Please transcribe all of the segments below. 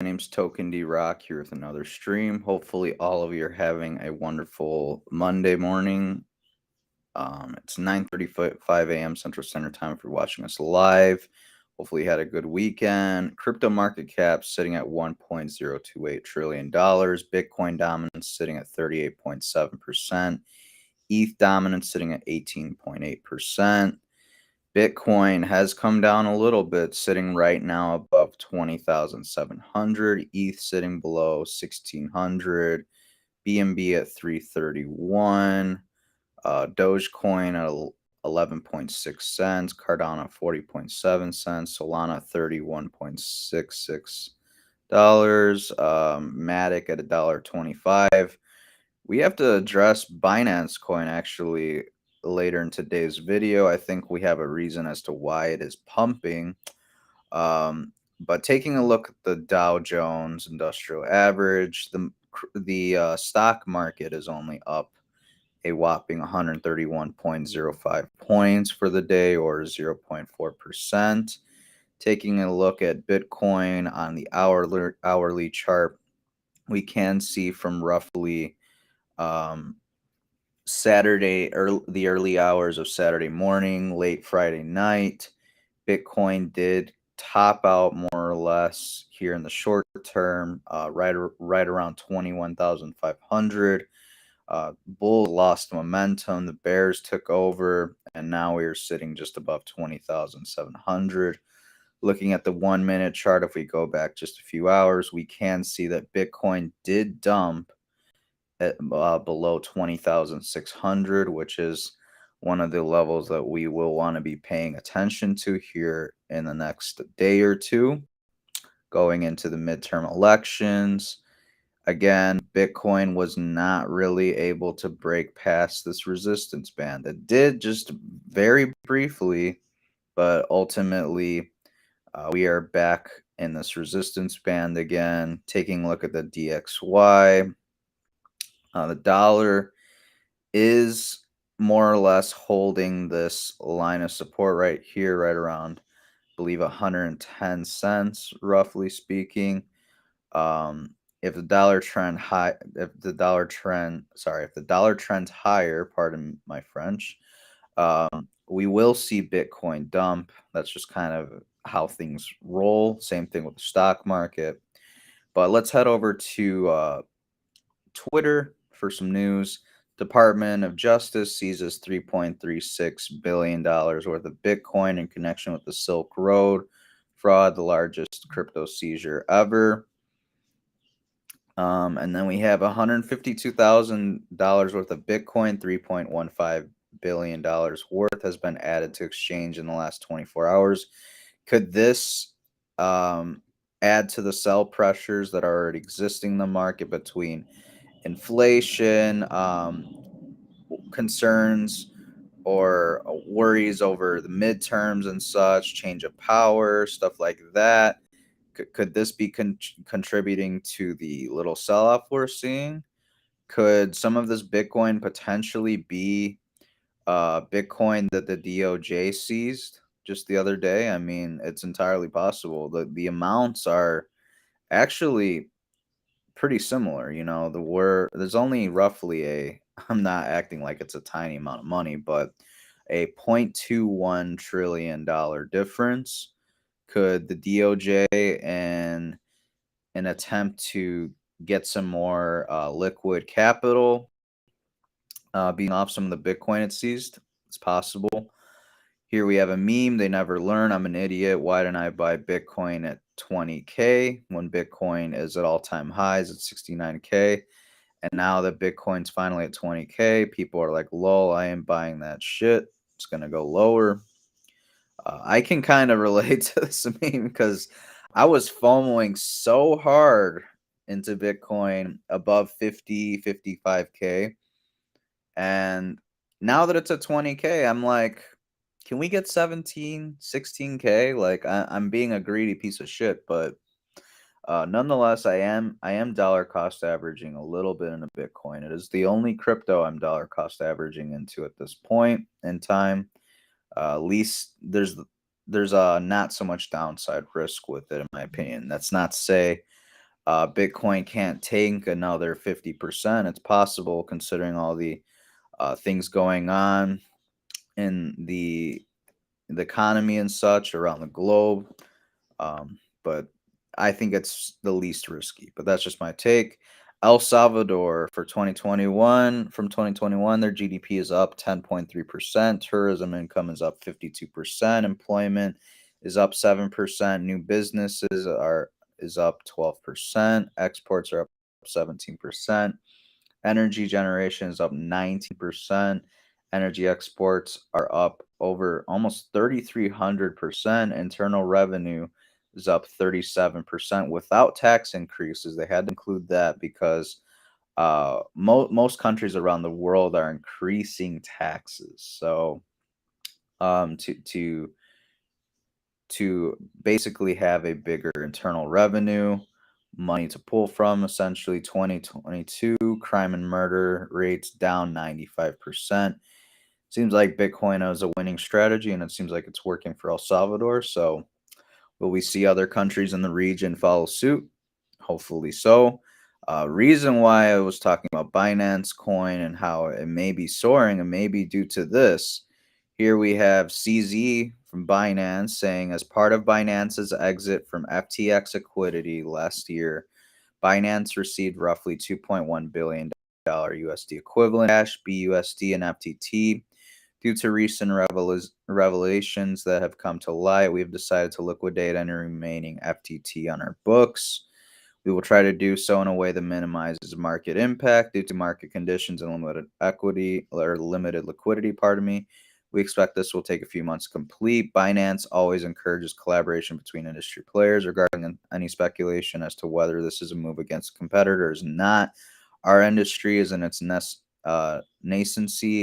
My name's Token D Rock here with another stream. Hopefully, all of you are having a wonderful Monday morning. It's 9:35 a.m. Central Standard Time if you're watching us live. Hopefully, you had a good weekend. Crypto market cap sitting at $1.028 trillion. Bitcoin dominance sitting at 38.7%. ETH dominance sitting at 18.8%. Bitcoin has come down a little bit, sitting right now above 20,700. ETH sitting below 1,600. BNB at 331. Dogecoin at 11.6 cents. Cardano 40.7 cents. Solana 31.66 dollars. Matic at $1.25. We have to address Binance Coin actually later in today's video. I think we have a reason as to why it is pumping. But taking a look at the Dow Jones Industrial Average, the stock market is only up a whopping 131.05 points for the day, or 0.4%. Taking a look at Bitcoin on the hourly chart, we can see from roughly um, the early hours of Saturday morning, late Friday night, Bitcoin did top out more or less here in the short term, right around 21,500. Bulls lost momentum, the Bears took over, and now we are sitting just above 20,700. Looking at the 1 minute chart, if we go back just a few hours, we can see that Bitcoin did dump at below 20,600, which is one of the levels that we will want to be paying attention to here in the next day or two, going into the midterm elections. Again, Bitcoin was not really able to break past this resistance band. It did just very briefly, but ultimately, we are back in this resistance band again. Taking a look at the DXY, the dollar is more or less holding this line of support right here, right around, I believe, 110 cents, roughly speaking. If the dollar trend high, if the dollar trends higher, pardon my French, we will see Bitcoin dump. That's just kind of how things roll. Same thing with the stock market. But let's head over to Twitter for some news. Department of Justice seizes $3.36 billion worth of Bitcoin in connection with the Silk Road fraud, the largest crypto seizure ever. And then we have $152,000 worth of Bitcoin, $3.15 billion worth has been added to exchange in the last 24 hours. Could this add to the sell pressures that are already existing in the market between inflation, concerns or worries over the midterms and such, change of power, stuff like that? Could this be contributing to the little sell off we're seeing? Could some of this Bitcoin potentially be Bitcoin that the DOJ seized just the other day? I mean, it's entirely possible. The amounts are actually pretty similar. There's only roughly a I'm not acting like it's a tiny amount of money, but a $0.21 trillion difference. Could the DOJ and an attempt to get some more liquid capital being off some of the Bitcoin it seized? It's possible. Here we have a meme. They never learn. I'm an idiot. Why didn't I buy Bitcoin at 20K when Bitcoin is at all-time highs at 69K? And now that Bitcoin's finally at 20K, people are like, lol, I am buying that shit. It's going to go lower. I can kind of relate to this meme because I was FOMOing so hard into Bitcoin above 50, 55K. And now that it's at 20K, I'm like, can we get 17, 16K? Like, I'm being a greedy piece of shit, but nonetheless, I am dollar cost averaging a little bit into Bitcoin. It is the only crypto I'm dollar cost averaging into at this point in time. At least there's not so much downside risk with it, in my opinion. That's not to say Bitcoin can't tank another 50%. It's possible considering all the things going on in the economy and such around the globe. But I think it's the least risky. But that's just my take. El Salvador for 2021, from 2021, their GDP is up 10.3%. Tourism income is up 52%. Employment is up 7%. New businesses are is up 12%. Exports are up 17%. Energy generation is up 19%. Energy exports are up over almost 3,300%. Internal revenue is up 37% without tax increases. They had to include that because most countries around the world are increasing taxes. So to basically have a bigger internal revenue, money to pull from, essentially 2022 crime and murder rates down 95%. Seems like Bitcoin is a winning strategy and it seems like it's working for El Salvador. So will we see other countries in the region follow suit? Hopefully so. Reason why I was talking about Binance Coin and how it may be soaring and maybe due to this. Here we have CZ from Binance saying, as part of Binance's exit from FTX liquidity last year, Binance received roughly $2.1 billion USD equivalent cash, BUSD, and FTT. Due to recent revelations that have come to light, we have decided to liquidate any remaining FTT on our books. We will try to do so in a way that minimizes market impact due to market conditions and limited equity or limited liquidity, pardon me. We expect this will take a few months to complete. Binance always encourages collaboration between industry players regarding any speculation as to whether this is a move against competitors. Not. Our industry is in its nascency,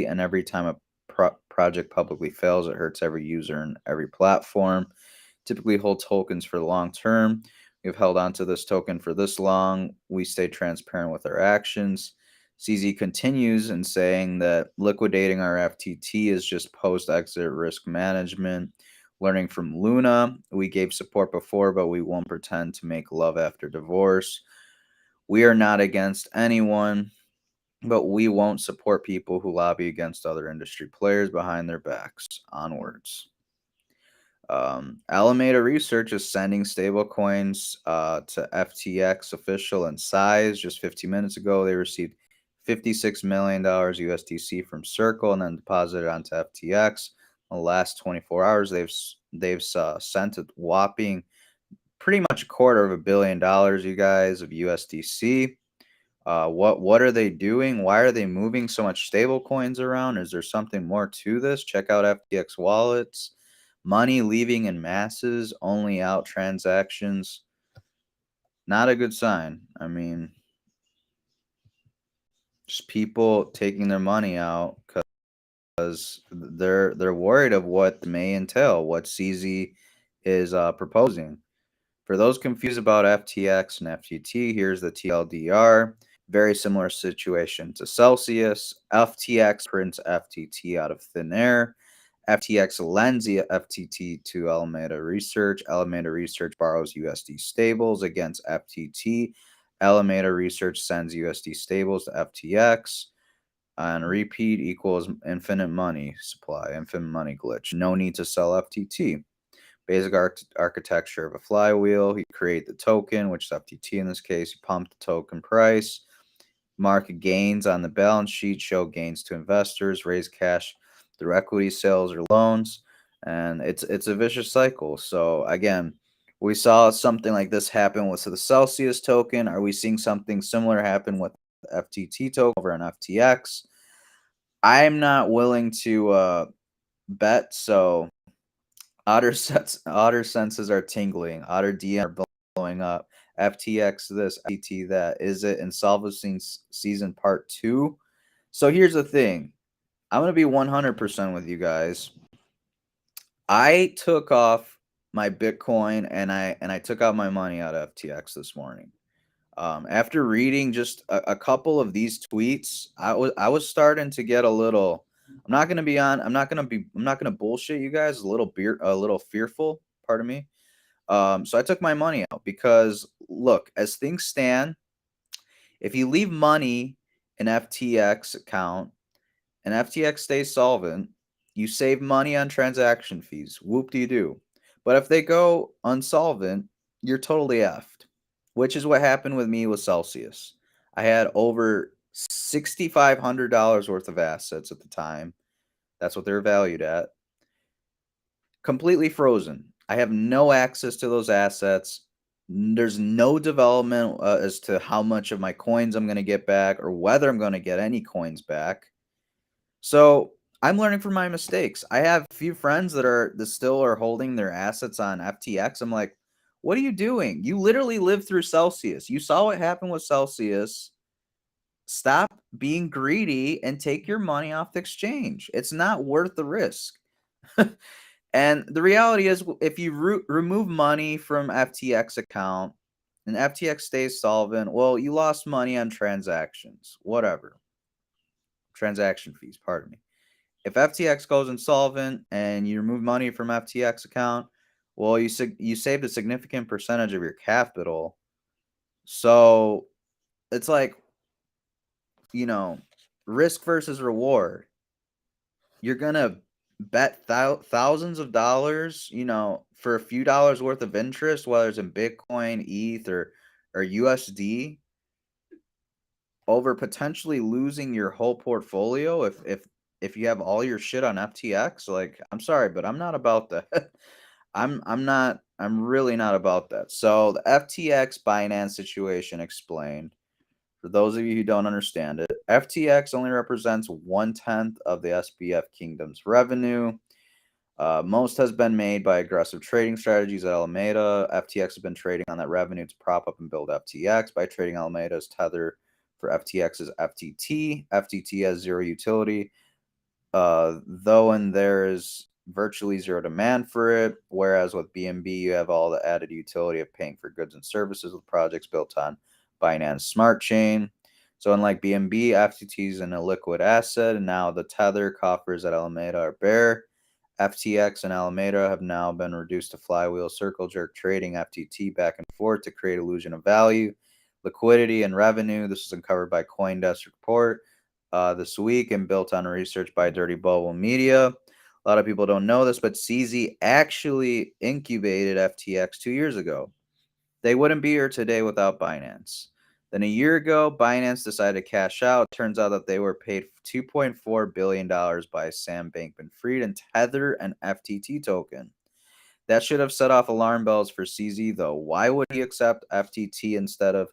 and every time a project publicly fails, it hurts every user and every platform. Typically hold tokens for the long term. We've held on to this token for this long. We stay transparent with our actions. CZ continues in saying that liquidating our FTT is just post-exit risk management. Learning from Luna, we gave support before, but we won't pretend to make love after divorce. We are not against anyone, but we won't support people who lobby against other industry players behind their backs. Onwards. Alameda Research is sending stablecoins to FTX official in size. Just 15 minutes ago, they received $56 million USDC from Circle and then deposited onto FTX. In the last 24 hours, they've sent a whopping pretty much $250 million, you guys, of USDC. What are they doing? Why are they moving so much stable coins around? Is there something more to this? Check out FTX wallets. Money leaving in masses, only out transactions. Not a good sign. I mean, just people taking their money out because they're worried of what may entail, what CZ is proposing. For those confused about FTX and FTT, here's the TLDR. Very similar situation to Celsius. FTX prints FTT out of thin air. FTX lends the FTT to Alameda Research. Alameda Research borrows USD stables against FTT. Alameda Research sends USD stables to FTX. And repeat equals infinite money supply, infinite money glitch. No need to sell FTT. Basic architecture of a flywheel. You create the token, which is FTT in this case. You pump the token price. Market gains on the balance sheet, show gains to investors, raise cash through equity sales or loans, and it's a vicious cycle. So again, we saw something like this happen with the Celsius token. Are we seeing something similar happen with the FTT token over on FTX? I'm not willing to bet. So otter senses are tingling. Otter DM are blowing up. FTX this, FTT that. Is it Insolvency Season Part 2? So here's the thing. I'm going to be 100% with you guys. I took off my Bitcoin and I took out my money out of FTX this morning. After reading just a couple of these tweets, I was starting to get a little. I'm not gonna bullshit you guys. A little fearful. Pardon me. So I took my money out because look, as things stand, if you leave money in FTX account and FTX stays solvent, you save money on transaction fees. Whoop de doo. But if they go unsolvent, you're totally effed, which is what happened with me with Celsius. I had over $6,500 worth of assets at the time. That's what they're valued at. Completely frozen. I have no access to those assets. There's no development as to how much of my coins I'm going to get back or whether I'm going to get any coins back. So I'm learning from my mistakes. I have a few friends that still are holding their assets on FTX. I'm like, what are you doing? You literally lived through Celsius. You saw what happened with Celsius. Stop being greedy and take your money off the exchange. It's not worth the risk. And the reality is, if you remove money from FTX account and FTX stays solvent, well, you lost money on transactions, whatever. Transaction fees, pardon me. If FTX goes insolvent and you remove money from FTX account, well, you saved a significant percentage of your capital. So it's like, you know, risk versus reward. You're gonna bet thousands of dollars, for a few dollars worth of interest, whether it's in Bitcoin, ETH, or USD, over potentially losing your whole portfolio if you have all your shit on FTX. Like, I'm sorry, but I'm not about that. I'm really not about that. So the FTX Binance situation explained. For those of you who don't understand it, FTX only represents 1/10 of the SBF Kingdom's revenue. Most has been made by aggressive trading strategies at Alameda. FTX has been trading on that revenue to prop up and build FTX by trading Alameda's tether for FTX's FTT. FTT has zero utility, though, and there is virtually zero demand for it. Whereas with BNB, you have all the added utility of paying for goods and services with projects built on Binance Smart Chain. So unlike BNB, FTT is an illiquid asset, and now the tether coffers at Alameda are bare. FTX and Alameda have now been reduced to flywheel circle jerk trading FTT back and forth to create illusion of value, liquidity, and revenue. This is uncovered by CoinDesk report this week and built on research by Dirty Bubble Media. A lot of people don't know this, but CZ actually incubated FTX 2 years ago. They wouldn't be here today without Binance. Then a year ago, Binance decided to cash out. Turns out that they were paid $2.4 billion by Sam Bankman-Fried in Tether and FTT token. That should have set off alarm bells for CZ, though. Why would he accept FTT instead of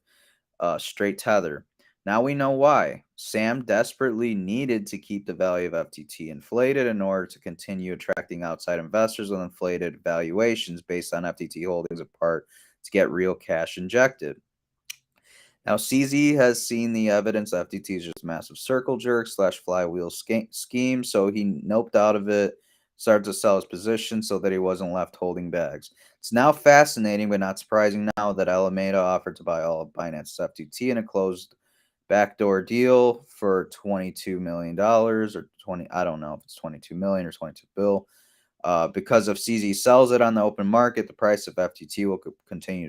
straight Tether? Now we know why. Sam desperately needed to keep the value of FTT inflated in order to continue attracting outside investors with inflated valuations based on FTT holdings apart to get real cash injected. Now, CZ has seen the evidence FTT is just massive circle jerk / flywheel scheme, so he noped out of it, started to sell his position so that he wasn't left holding bags. It's now fascinating, but not surprising now that Alameda offered to buy all of Binance's FTT in a closed backdoor deal for $22 million or 20. I don't know if it's 22 million or 22 bill. Because if CZ sells it on the open market, the price of FTT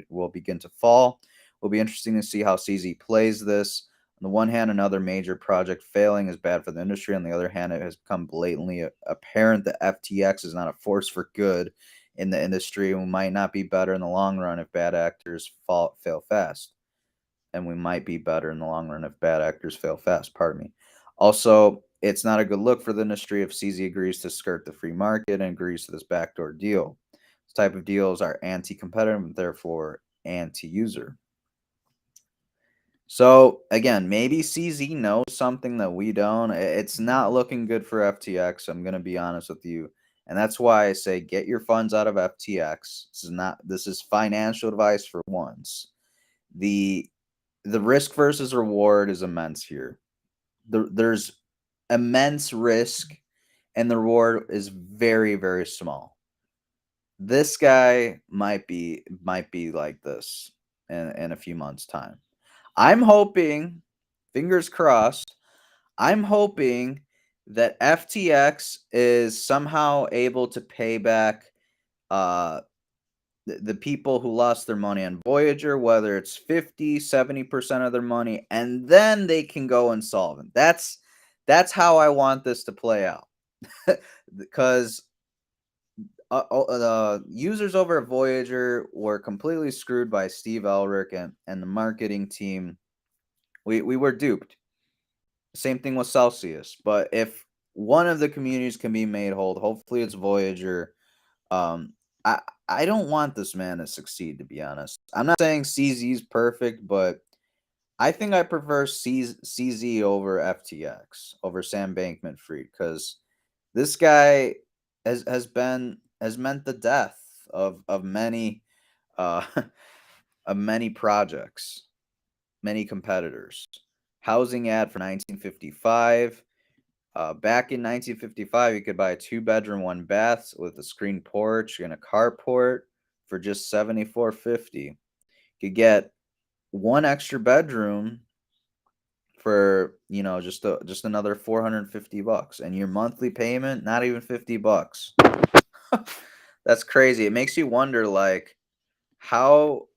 will begin to fall. Will be interesting to see how CZ plays this. On the one hand, another major project failing is bad for the industry. On the other hand, it has become blatantly apparent that FTX is not a force for good in the industry and might not be better in the long run if bad actors fail fast. And we might be better in the long run if bad actors fail fast. Pardon me. Also, it's not a good look for the industry if CZ agrees to skirt the free market and agrees to this backdoor deal. This type of deals are anti-competitive and therefore anti-user. So again, maybe CZ knows something that we don't. It's not looking good for FTX. I'm gonna be honest with you, and that's why I say get your funds out of FTX. This is financial advice for once. The the risk versus reward is immense here. There's immense risk, and the reward is very very small. This guy might be like this in a few months' time. I'm hoping, fingers crossed, I'm hoping that FTX is somehow able to pay back uh the people who lost their money on Voyager, whether it's 50, 70% of their money, and then they can go insolvent. That's how I want this to play out. Because the users over at Voyager were completely screwed by Steve Elric and the marketing team. We were duped. Same thing with Celsius. But if one of the communities can be made whole, hopefully it's Voyager. Um, I I don't want this man to succeed, to be honest. I'm not saying CZ's perfect, but I think I prefer CZ over FTX over Sam Bankman-Fried because this guy has meant the death of many uh of many projects, many competitors. Housing ad for 1955. Back in 1955, you could buy a two-bedroom, one bath with a screened porch and a carport for just 74.50. You could get one extra bedroom for just another $450, and your monthly payment not even $50. That's crazy. It makes you wonder, like, how,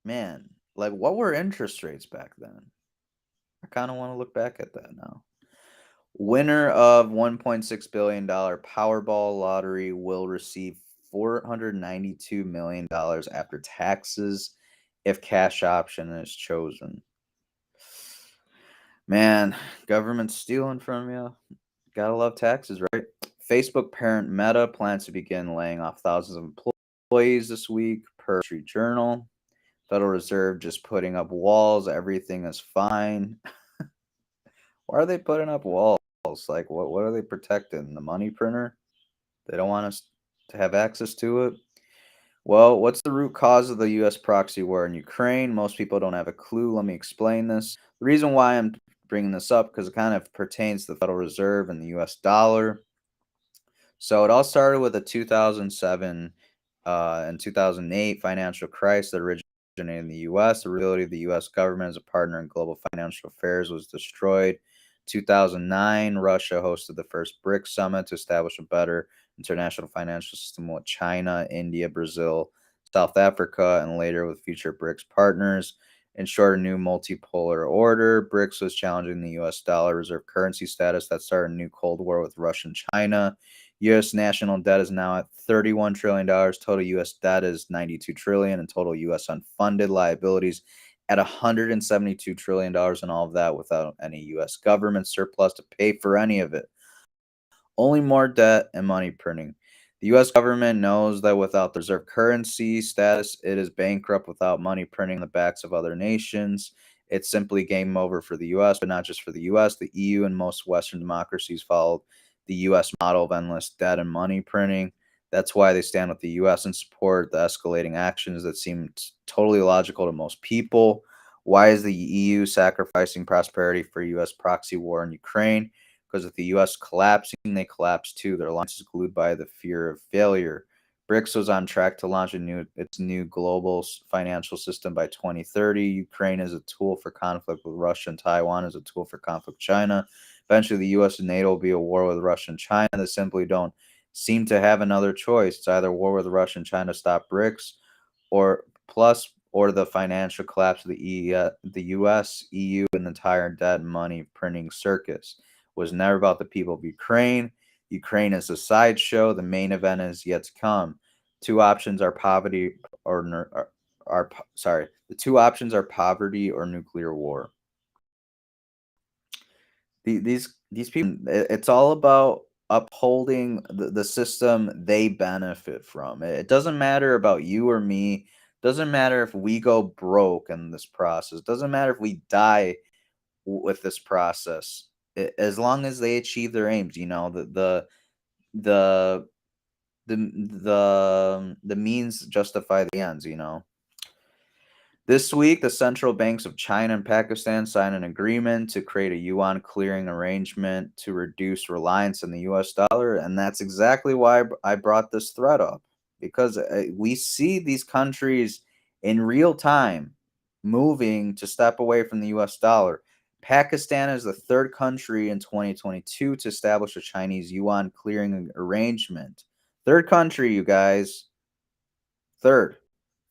man, like, what were interest rates back then? I kind of want to look back at that now. Winner of $1.6 billion Powerball lottery will receive $492 million after taxes if cash option is chosen. Man, government's stealing from you. Gotta love taxes, right? Facebook parent Meta plans to begin laying off thousands of employees this week, per Wall Street Journal. Federal Reserve just putting up walls. Everything is fine. Why are they putting up walls? Like, what are they protecting? The money printer? They don't want us to have access to it. Well, what's the root cause of the U.S. proxy war in Ukraine? Most people don't have a clue. Let me explain this. The reason why I'm bringing this up because it kind of pertains to the Federal Reserve and the U.S. dollar. So it all started with a 2007 and 2008 financial crisis that originated in the U.S. The reality of the U.S. government as a partner in global financial affairs was destroyed. 2009, Russia hosted the first BRICS summit to establish a better international financial system with China, India, Brazil, South Africa, and later with future BRICS partners. In short, a new multipolar order. BRICS was challenging the U.S. dollar reserve currency status that started a new Cold War with Russia and China. U.S. national debt is now at $31 trillion. Total U.S. debt is $92 trillion, and total U.S. unfunded liabilities at $172 trillion, and all of that without any U.S. government surplus to pay for any of it. Only more debt and money printing. The U.S. government knows that without the reserve currency status, it is bankrupt without money printing on the backs of other nations. It's simply game over for the U.S., but not just for the U.S. The EU and most Western democracies followed the U.S. model of endless debt and money printing. That's why they stand with the U.S. and support the escalating actions that seem totally illogical to most people. Why is the EU sacrificing prosperity for U.S. proxy war in Ukraine? Because with the U.S. collapsing, they collapse too. Their alliance is glued by the fear of failure. BRICS was on track to launch its new global financial system by 2030. Ukraine is a tool for conflict with Russia, and Taiwan is a tool for conflict with China. Eventually, the U.S. and NATO will be at war with Russia and China. They simply don't seem to have another choice. It's either war with Russia and China to stop BRICS, or the financial collapse of the U.S., EU, and the entire debt and money printing circus. It was never about the people of Ukraine. Ukraine is a sideshow. The main event is yet to come. Two options are poverty the two options are poverty or nuclear war. These people, it's all about upholding the system they benefit from. It doesn't matter about you or me. Doesn't matter if we go broke in this process. Doesn't matter if we die with this process. As long as they achieve their aims, the the means justify the ends. This week, the central banks of China and Pakistan signed an agreement to create a yuan clearing arrangement to reduce reliance on the US dollar. And that's exactly why I brought this thread up, because we see these countries in real time moving to step away from the US dollar. Pakistan is the third country in 2022 to establish a Chinese yuan clearing arrangement. Third country, you guys. Third,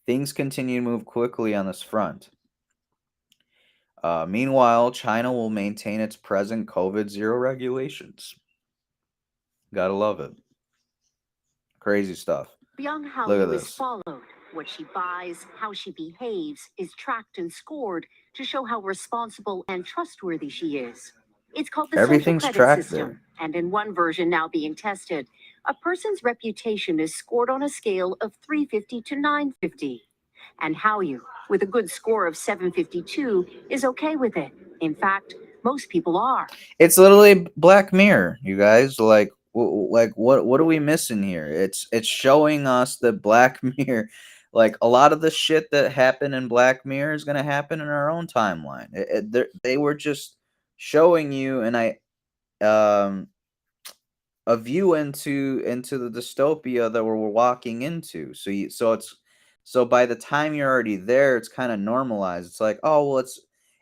things continue to move quickly on this front. Meanwhile, China will maintain its present COVID zero regulations. Gotta love it. Crazy stuff. Young Look Hao at is this. followed. What she buys, how she behaves is tracked and scored to show how responsible and trustworthy she is. It's called the social Everything's credit tracked system, there. and in one version now being tested, a person's reputation is scored on a scale of 350 to 950. And Hao, with a good score of 752, is okay with it. In fact, most people are. It's literally Black Mirror, you guys. Like what are we missing here? It's showing us that Black Mirror, like a lot of the shit that happened in Black Mirror is gonna happen in our own timeline. They were just showing you, and um a view into the dystopia that we're walking into. So by the time you're already there, it's kind of normalized. It's like, oh well,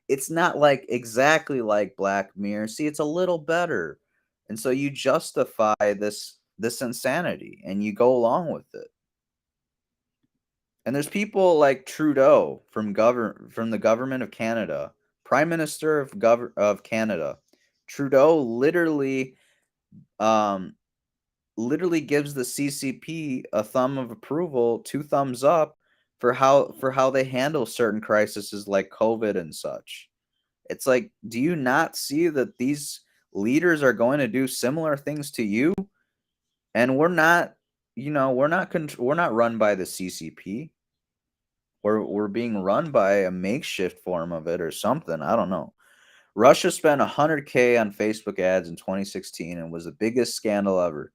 it's not like exactly like Black Mirror. See, it's a little better, and so you justify this insanity and you go along with it. And there's people like Trudeau from the government of Canada, Prime Minister of Canada. Trudeau um literally gives the CCP a thumb of approval, two thumbs up for how they handle certain crises like COVID and such. It's like, do you not see that these leaders are going to do similar things to you? And we're not, we're not run by the CCP. We're being run by a makeshift form of it or something. I don't know. Russia spent 100K on Facebook ads in 2016 and was the biggest scandal ever.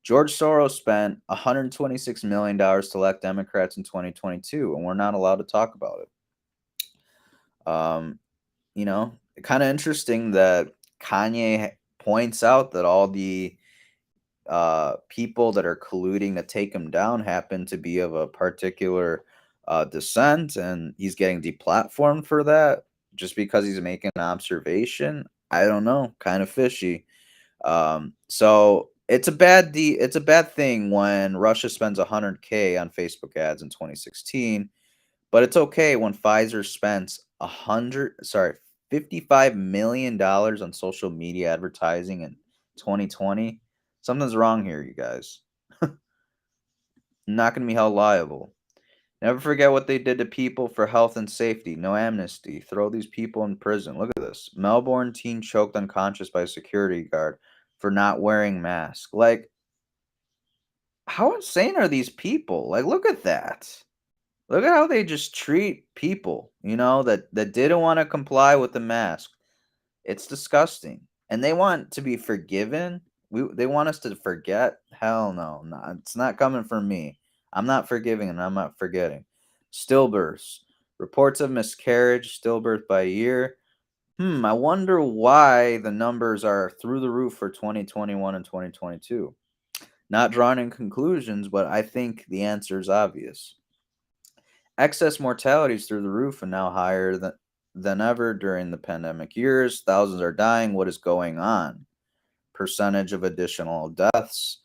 George Soros spent $126 million to elect Democrats in 2022, and we're not allowed to talk about it. Kind of interesting that Kanye points out that all the people that are colluding to take him down happen to be of a particular descent, and he's getting deplatformed for that just because he's making an observation. I don't know, kind of fishy. So it's a bad thing when Russia spends 100K on Facebook ads in 2016, but it's okay when Pfizer spends 55 million dollars on social media advertising in 2020. Something's wrong here, you guys. Not going to be held liable. Never forget what they did to people for health and safety. No amnesty. Throw these people in prison. Look at this. Melbourne teen choked unconscious by a security guard for not wearing mask. Like, how insane are these people? Like, look at that. Look at how they just treat people, that didn't want to comply with the mask. It's disgusting. And they want to be forgiven. They want us to forget. Hell no, no, it's not coming from me. I'm not forgiving and I'm not forgetting. Stillbirths. Reports of miscarriage, stillbirth by year. I wonder why the numbers are through the roof for 2021 and 2022. Not drawing in conclusions, but I think the answer is obvious. Excess mortality is through the roof and now higher than ever during the pandemic years. Thousands are dying. What is going on? Percentage of additional deaths.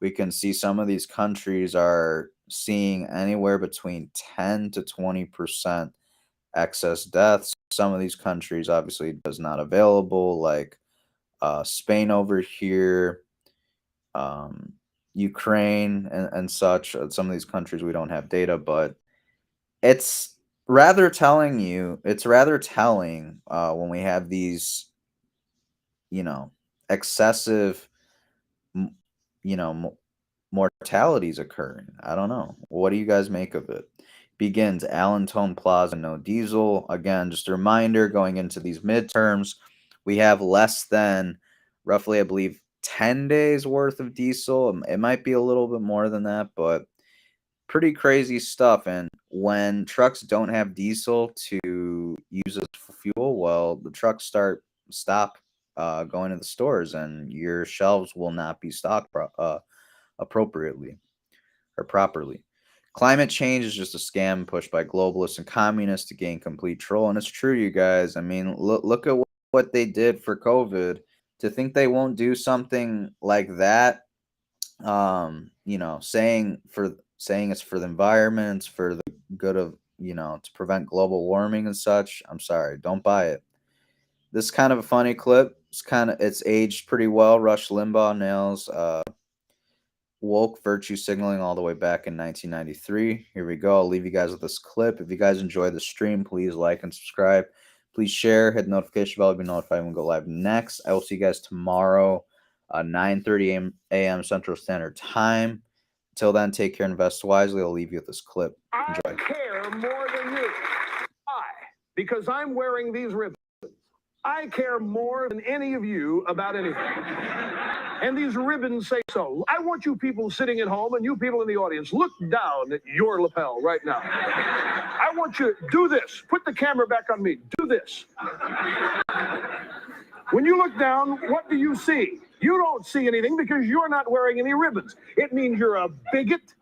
We can see some of these countries are seeing anywhere between 10 to 20% excess deaths. Some of these countries obviously does not available, like Spain over here, um, Ukraine and such. Some of these countries we don't have data, but it's it's rather telling when we have these, you know, excessive, m- mortalities occurring. I don't know. What do you guys make of it? Begins Allentown Plaza, no diesel. Again, just a reminder going into these midterms, we have less than roughly, I believe, 10 days worth of diesel. It might be a little bit more than that, but pretty crazy stuff. And when trucks don't have diesel to use as fuel, well, the trucks stop going to the stores, and your shelves will not be stocked appropriately or properly. Climate change is just a scam pushed by globalists and communists to gain complete control, and it's true, you guys. I mean, look at what they did for COVID. To think they won't do something like that saying it's for the environment, it's for the good of, to prevent global warming and such. I'm sorry, don't buy it. This is kind of a funny clip. It's aged pretty well. Rush Limbaugh nails woke virtue signaling all the way back in 1993. Here we go. I'll leave you guys with this clip. If you guys enjoy the stream, please like and subscribe. Please share, hit the notification bell to be notified when we go live next. I will see you guys tomorrow, 9:30 a.m. Central Standard Time. Until then, take care and invest wisely. I'll leave you with this clip. Enjoy. I care more than you. Why? Because I'm wearing these ribbons. I care more than any of you about anything. And these ribbons say so. I want you people sitting at home and you people in the audience, look down at your lapel right now. I want you to do this. Put the camera back on me. Do this. When you look down, what do you see? You don't see anything because you're not wearing any ribbons. It means you're a bigot.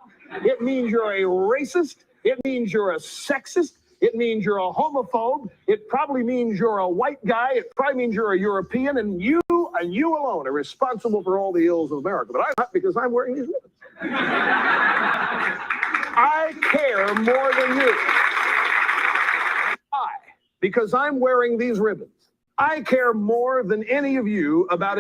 It means you're a racist. It means you're a sexist. It means you're a homophobe. It probably means you're a white guy. It probably means you're a European, and you alone are responsible for all the ills of America. But I'm not, because I'm wearing these ribbons. I care more than you. Why? Because I'm wearing these ribbons. I care more than any of you about it.